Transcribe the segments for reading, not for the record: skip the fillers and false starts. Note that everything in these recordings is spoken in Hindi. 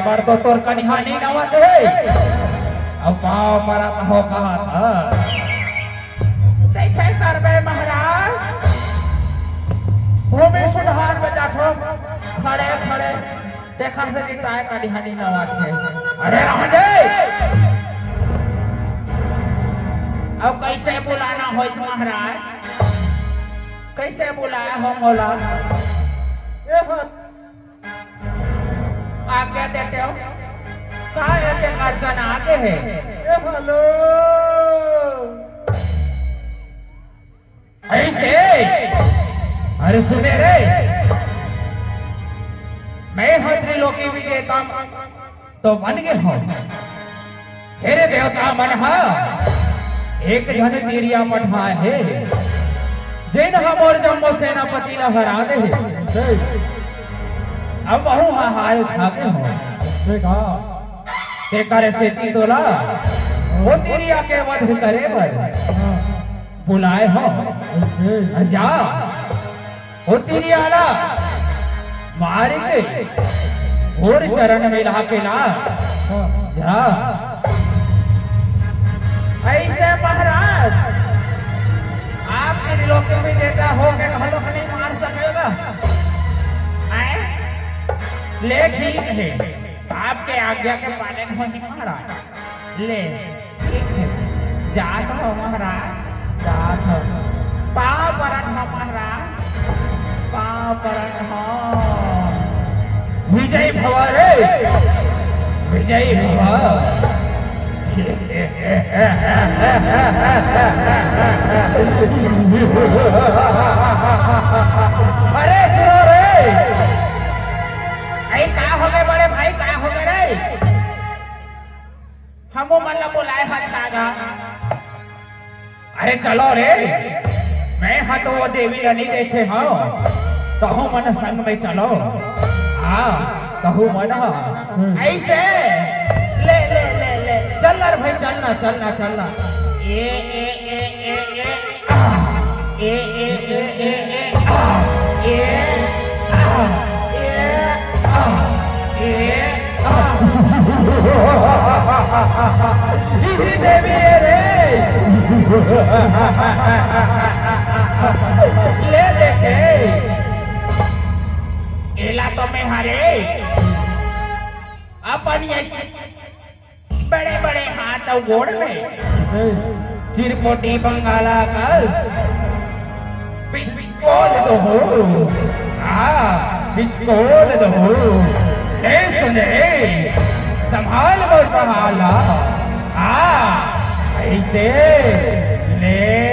बार तो तोर कनिहानी नवत है अब पाव परत हो कहा था जैसे करबे महाराज भूमि सुधार में जाठो खड़े खड़े देखा से निकाय कनिहानी नवत है अरे राजे अब कैसे बुलाना हो इस महाराज कैसे बुलाया हो मौला आज्ञा देते हो कहा ये अर्चन आगे है हेलो ऐसे अरे सुने रे मैं हूँ त्रिलोकी विजेता तो बन गए हो हेरे देवता मन एक जन तीरिया पठा है जिन हमोर जम्मो सेनापति न हरा दे अब बहु हार उठाते हो ते करे से तोला वो तीरिया के वध करे बर बुलाए हो जा वो तीरिया ला मार के और चरण में ला के ला जा ऐसे महाराज आप त्रिलोकी में देता हो के कहलो नहीं मार सकेगा ले ठीक है आपके आज्ञा के पालन हो ही महाराज ले ठीक है जात हो महाराज जात हो पाँव परन हो महाराज पाँव परन हो विजय भव रे विजय भव अरे सुनो रे ऐ का हो गए बड़े भाई का हो गए रे हमो मन ला बुलाए हाथ दादा अरे चलो रे मैं हाँ तो वो देवी रानी देखे हाँ कहूँ मन संग में चलो हाँ कहूँ मन ऐसे ले ले ले ले चलना भाई चलना चलना चलना ए ए ए ए ए ए ए ए ए ए ए देवी रे ले देखे एला तो मैं हारे अपन ये बड़े बड़े हाथ और गोड़ में चिरपोटी बंगाला कल पिचकोल दो पिचकोल दो ले सुने संभाल मोर पहाला ऐसे ले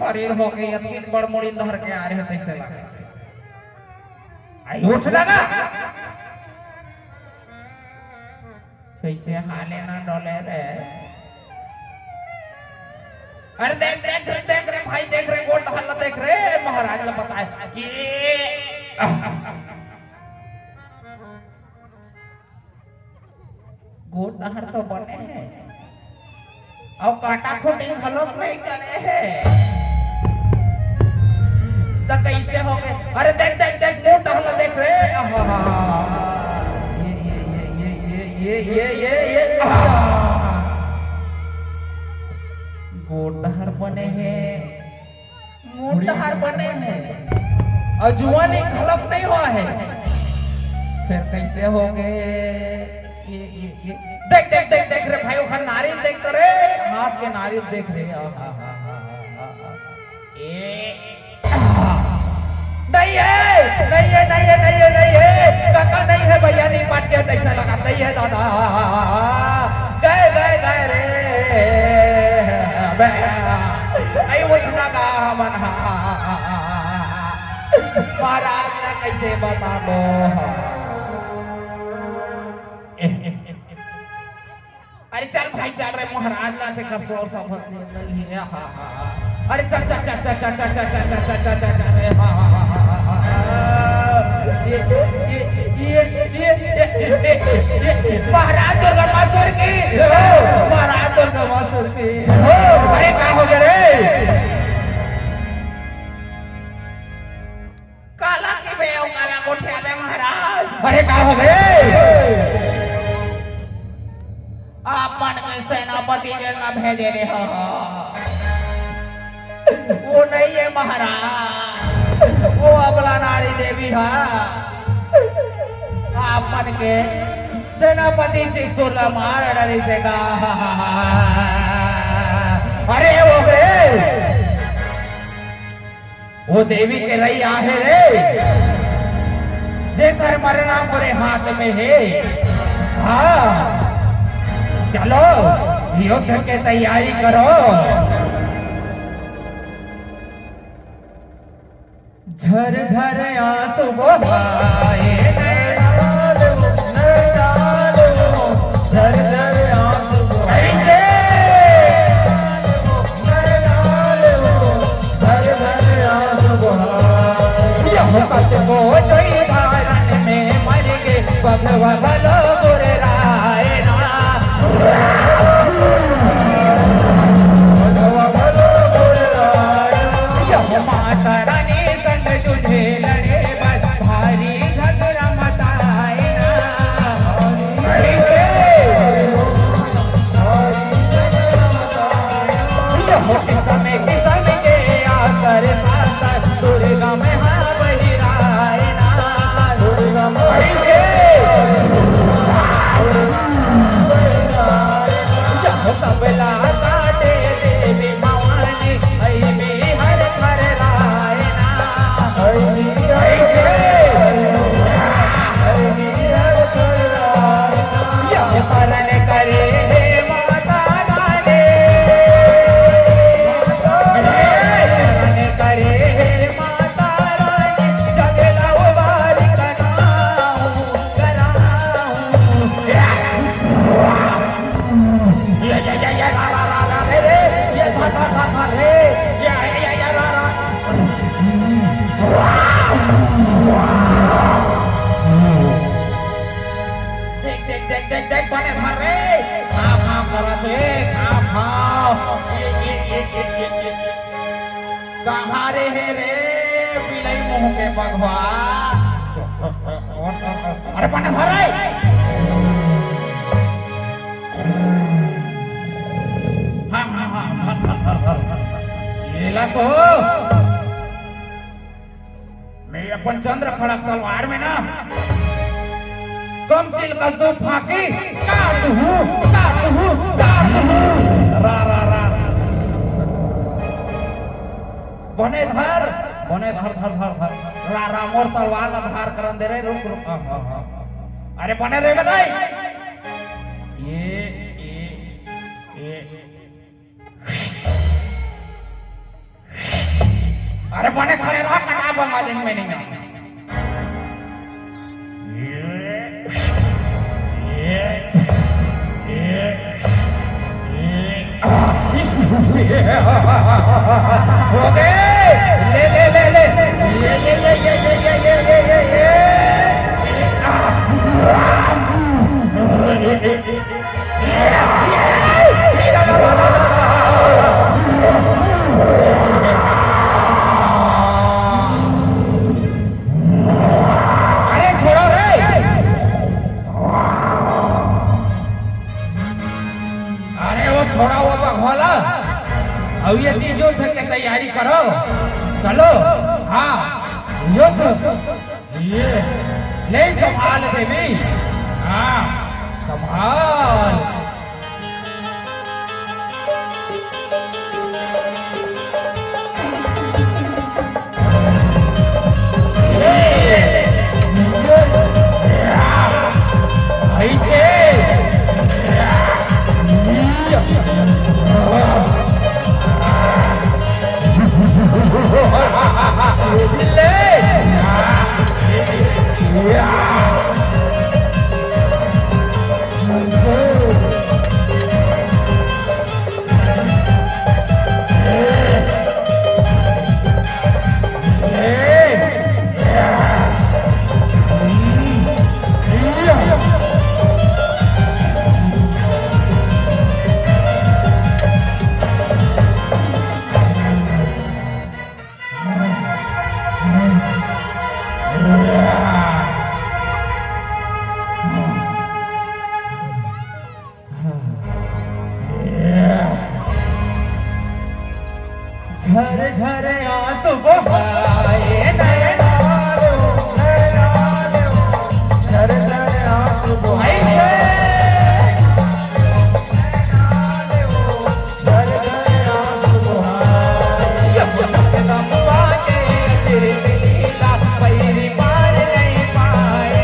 शरीर हो गई इतनी बड़ मुड़ी धर के आ रहे थे से लगा आई उठ लगा कैसे हाले ना डोले रे अरे देख रे भाई देख रे गोड़ हल्ला देख रे महाराज ने बताया गोड़ नहर तो बने हैं और काटा खोटी हलोक नहीं करे है तो कैसे हो गए? अरे देख देख देख मुंह टहला देख रे। ये गोटहर बने हैं, मोटहर बने हैं, अजुआनी खलप नहीं हुआ है, फिर कैसे हो गए? ये देख देख देख देख रे भाई, ओखर नारियल देख तो रे, हाथ के नारियल देख रे। नहीं है नहीं है नहीं है नहीं है नहीं है काका, नहीं है भैया, नहीं पाट के ऐसा लगा, नहीं है दादा, गए गए गए रे, आई वो इतना का मन महाराज ने कैसे बता दो। अरे चल भाई चल रे, महाराज ना से कर शोर सब नहीं है। अरे चल चल चल चल चल चल चल चल चल चल चल चल रे। ये महाराज दुर्गा मासुर की, महाराज दुर्गा मासुर की। अरे क्या हो गया रे? काला की बे काला कोठे में महाराज। अरे क्या हो गए? आपन के सेनापति जगह भेजे रे। वो नहीं है महाराज, वो अबला नारी देवी है। आपन के सेनापति चिक्सुला मार डरी से का। अरे वो रे, वो देवी के रही आहे रे, जेकर मरना पूरे हाथ में है। हाँ चलो युद्ध के तैयारी करो। झर झर आंसू बहाए, झर झर आंसू ऐसे, झर झर आंसू बहाए। यह सच को जोई भारत में मर के भगवान भलो बुरे राय ना। माता रानी संग तुझे लड़े, बस भारी झगड़ा मचाए ना। समय किस्म के आसर सासर दुर्गा में हाँ बही राय ना। दुर्गा सबला काटे देवी भवानी, ऐ हर घर राय ना। यह शरण करे हे माता रानी, शरण करे हे माता रानी, जगला उबारी कराऊं कराऊं। ये रा रा रा रा रे, ये धा धा धा धा रे, ये रा रा। देख देख देख देख देख बने धर रे, खाओ खाओ करा से खाओ खाओ। कहाँ रे है रे बिलाई मुँह के बघवा? अरे बने धर रे। तो मैं अपन चंद्र खड़ा तलवार में ना कम चिल का दो फाकी काट हूँ रा रा रा। बने धर धर धर रा रा, मोर तलवार का धार करन दे रे। रुक रुक, अरे बने रे बताई। ये अरे बने खड़े रहा, कटा बंगा दिन में नहीं। हो गए, ले ले ले ले હવે युद्ध की तैयारी करो चलो हाँ युद्ध ये ले संभाल देवी हाँ संभाल ऐसे झर झर आंसू बहाए नैना झर झर आंसू बहाए झर झर आंसू बहाए दम पाके तेरे लीला पैरी पार नहीं पाए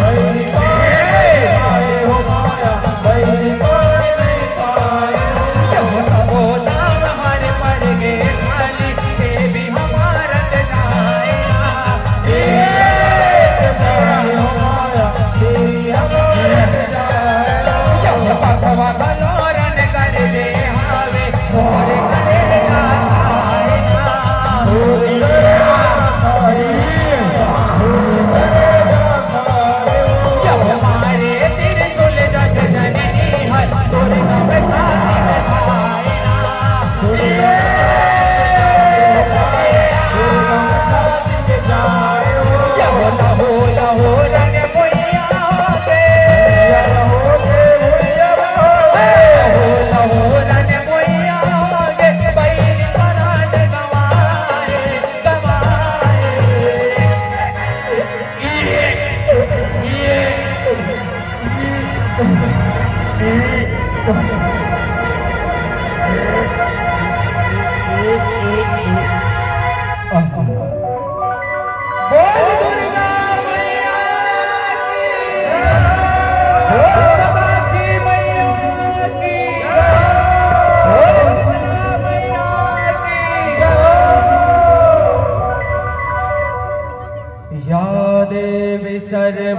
पैरी पाए हो माया पैरी पार नहीं पाए सबो नाम हमारे पर गए खाली के भी हमारा जाएगा हो माया तेरी हमारा जाएगा पकवा बलोरन कर दे हावे और करे हमारे तेरे चोले जग जननी हर तोरे सब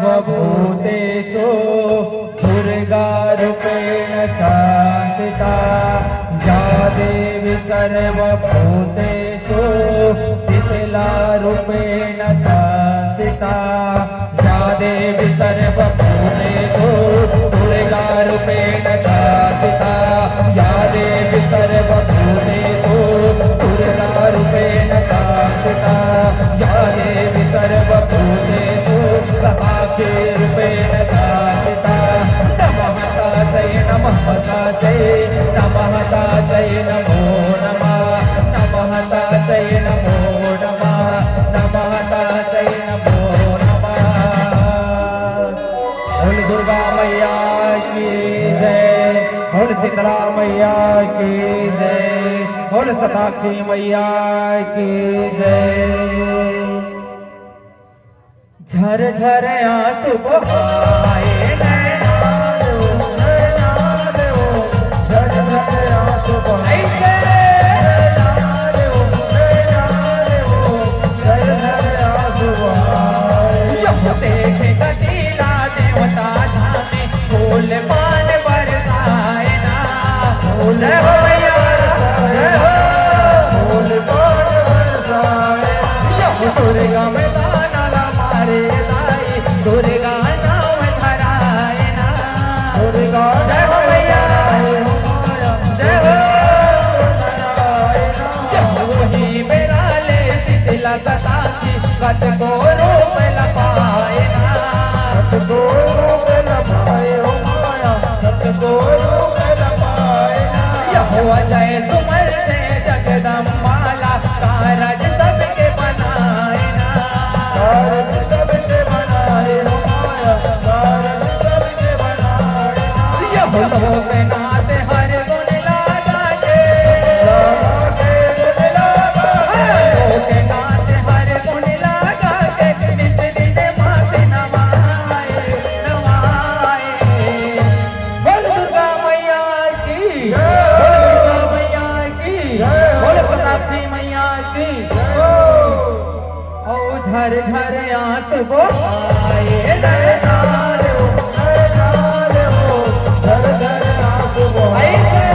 सर्वभूतेषु दुर्गा रूपेण संस्थिता या देवी सर्वभूतेषु शीतला रूपेण संस्थिता या देवी सर्वभूतेषु दुर्गा रूपेण संस्थिता या देवी सर्वभूतेषु दुर्गा रूपेण संस्थिता या देवी सर्वभूतेषु साक्षी रूपेण संस्थिता नमः तायै नमः तायै नमः तायै नमो नमः नमः तायै नमो नमः नमः तायै नमो नमः बोल दुर्गा मैया की जय बोल शीतला मैया की जय बोल सताक्षी मैया की जय झर झर आंसू बहाए नैना झर झर आंसू बहाए झर झर आंसू बहाए देखे कटीला देवता धामे फूल पान बरसाए ना फूल हो मैया फूल पान बरसाए दुर्गा में दाना मारे दाई दुर्गा नाम धराए ना दुर्गा जय हो मैया जय हो वही मेरा ले शीतला सतासी कत को रूप लपाए ना कत को रूप लपाए हो माया कत को रूप लपाए ना यह जय सुमर से लोक नाथ हर गुण लागा के लोक नाथ हर गुण लागा के निस दिन मात नवाए नवाए। बोल दुर्गा मैया की बोल दुर्गा मैया की बोल सताक्षी मैया की। ओ झर झर आंसू बहाए नैनाल ऐसे